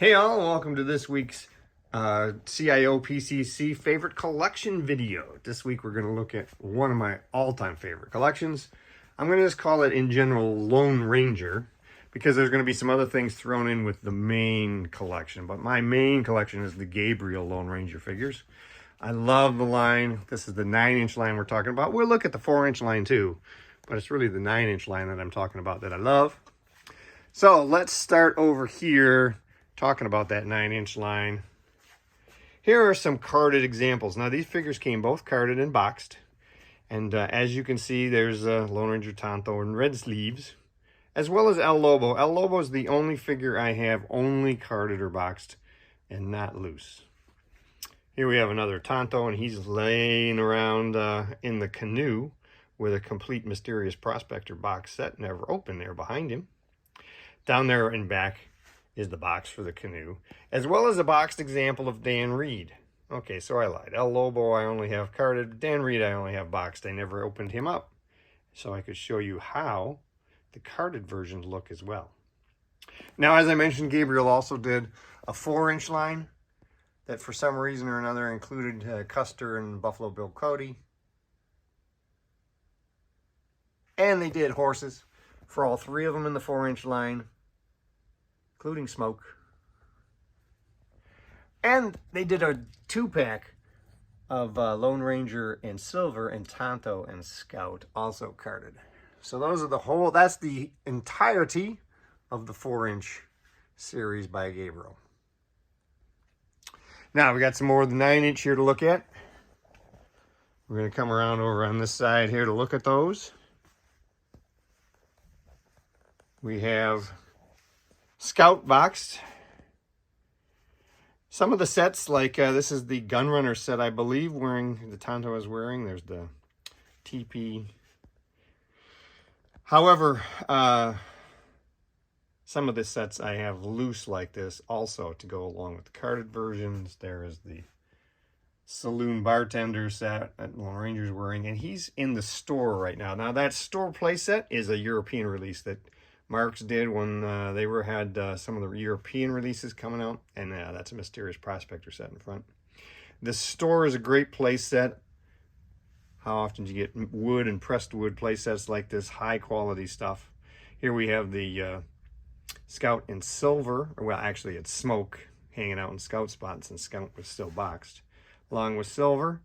Hey all, welcome to this week's CIOPCC favorite collection video. This week we're going to look at one of my all-time favorite collections. I'm going to just call it in general Lone Ranger because there's going to be some other things thrown in with the main collection. But my main collection is the Gabriel Lone Ranger figures. I love the line. This is the 9-inch line we're talking about. We'll look at the 4-inch line too, but it's really the 9-inch line that I'm talking about that I love. So let's start over here talking about that 9-inch line. Here are some carded examples. Now these figures came both carded and boxed. And as you can see, there's Lone Ranger Tonto in red sleeves, as well as El Lobo. El Lobo is the only figure I have only carded or boxed and not loose. Here we have another Tonto, and he's laying around in the canoe with a complete Mysterious Prospector box set, never opened there behind him. Down there in back is the box for the canoe, as well as a boxed example of Dan Reed. Okay, so I lied. El Lobo I only have carded. Dan Reed I only have boxed. I never opened him up, so I could show you how the carded versions look as well. Now, as I mentioned, Gabriel also did a 4-inch line that for some reason or another included Custer and Buffalo Bill Cody. And they did horses for all 3 of them in the 4-inch line, including Smoke. And they did a 2-pack of Lone Ranger and Silver and Tonto and Scout, also carded. So those are that's the entirety of the 4-inch series by Gabriel. Now we got some more of the 9-inch here to look at. We're going to come around over on this side here to look at those. We have Scout boxed. Some of the sets, like this is the Gunrunner set, I believe, the Tonto is wearing. There's the TP. However, some of the sets I have loose like this also to go along with the carded versions. There is the Saloon Bartender set that Lone Ranger's wearing, and he's in the store right now. Now that store play set is a European release that Marx did when they had some of the European releases coming out, and that's a Mysterious Prospector set in front. The store is a great play set. How often do you get wood and pressed wood play sets like this, high quality stuff? Here we have the Scout in Silver, well actually it's Smoke hanging out in Scout spots, and Scout was still boxed, along with Silver,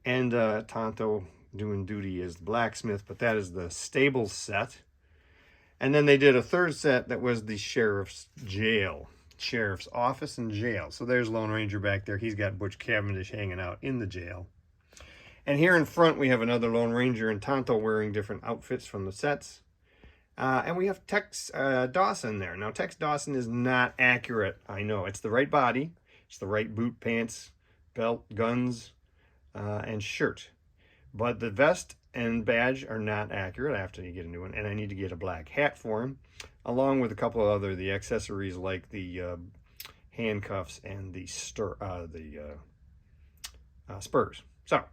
and Tonto doing duty as the blacksmith, but that is the Stables set. And then they did a 3rd set that was the Sheriff's Office and Jail. So there's Lone Ranger back there. He's got Butch Cavendish hanging out in the jail. And here in front we have another Lone Ranger and Tonto wearing different outfits from the sets. And we have Tex Dawson there. Now Tex Dawson is not accurate, I know. It's the right body. It's the right boot, pants, belt, guns, and shirt. But the vest and badge are not accurate after you get a new one, and I need to get a black hat for him, along with a couple of other accessories like the handcuffs and the spurs. So,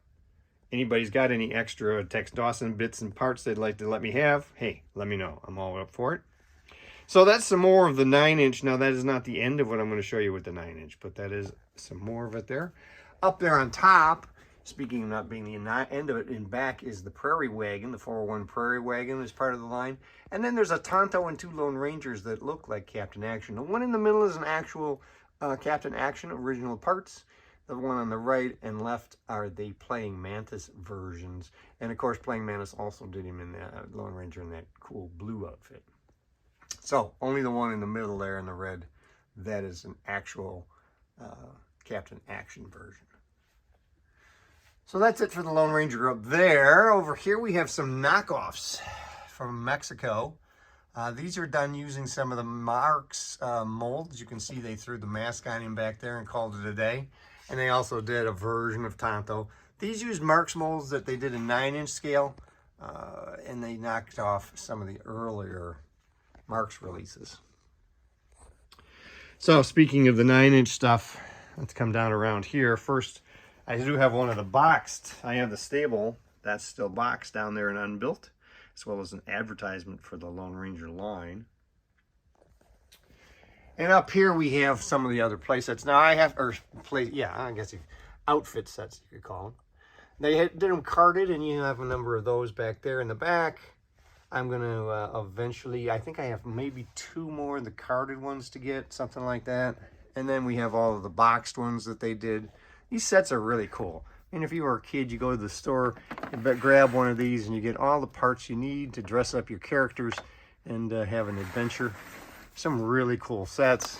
anybody's got any extra Tex Dawson bits and parts they'd like to let me have, hey, let me know. I'm all up for it. So that's some more of the 9-inch. Now that is not the end of what I'm going to show you with the 9-inch, but that is some more of it there. Up there on top, speaking of not being the end of it, in back is the Prairie Wagon. The 401 Prairie Wagon is part of the line. And then there's a Tonto and 2 Lone Rangers that look like Captain Action. The one in the middle is an actual Captain Action original parts. The one on the right and left are the Playing Mantis versions. And of course, Playing Mantis also did him in the Lone Ranger in that cool blue outfit. So only the one in the middle there in the red, that is an actual Captain Action version. So that's it for the Lone Ranger up there. Over here we have some knockoffs from Mexico. These are done using some of the Marx molds. You can see they threw the mask on him back there and called it a day. And they also did a version of Tonto. These use Marx molds that they did in 9-inch scale, and they knocked off some of the earlier Marx releases. So speaking of the 9-inch stuff, let's come down around here. First, I do have one of the boxed. I have the Stable. That's still boxed down there and unbuilt, as well as an advertisement for the Lone Ranger line. And up here we have some of the other play sets. Now I have, I guess outfit sets you could call them. They did them carded, and you have a number of those back there in the back. I'm going to eventually, I think I have maybe 2 more of the carded ones to get, something like that. And then we have all of the boxed ones that they did. These sets are really cool. And if you were a kid, you go to the store, you grab one of these, and you get all the parts you need to dress up your characters and have an adventure. Some really cool sets.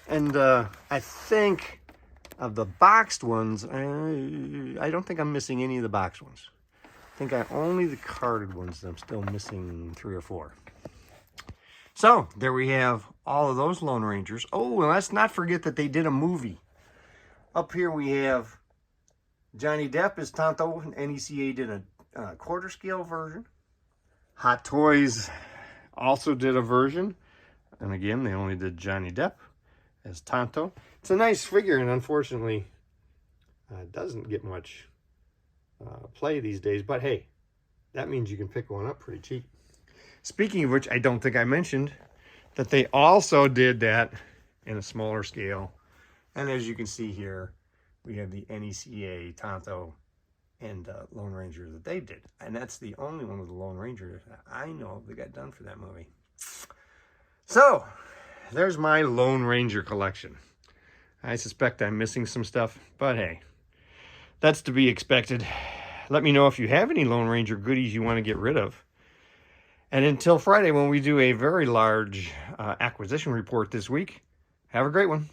And I think of the boxed ones, I don't think I'm missing any of the boxed ones. I think only the carded ones that I'm still missing 3 or 4. So there we have all of those Lone Rangers. Oh, and let's not forget that they did a movie. Up here we have Johnny Depp as Tonto, and NECA did a quarter scale version. Hot Toys also did a version. And again, they only did Johnny Depp as Tonto. It's a nice figure, and unfortunately, doesn't get much play these days. But hey, that means you can pick one up pretty cheap. Speaking of which, I don't think I mentioned that they also did that in a smaller scale. And as you can see here, we have the NECA Tonto and Lone Ranger that they did. And that's the only one with the Lone Ranger that I know that got done for that movie. So, there's my Lone Ranger collection. I suspect I'm missing some stuff, but hey, that's to be expected. Let me know if you have any Lone Ranger goodies you want to get rid of. And until Friday, when we do a very large acquisition report this week, have a great one.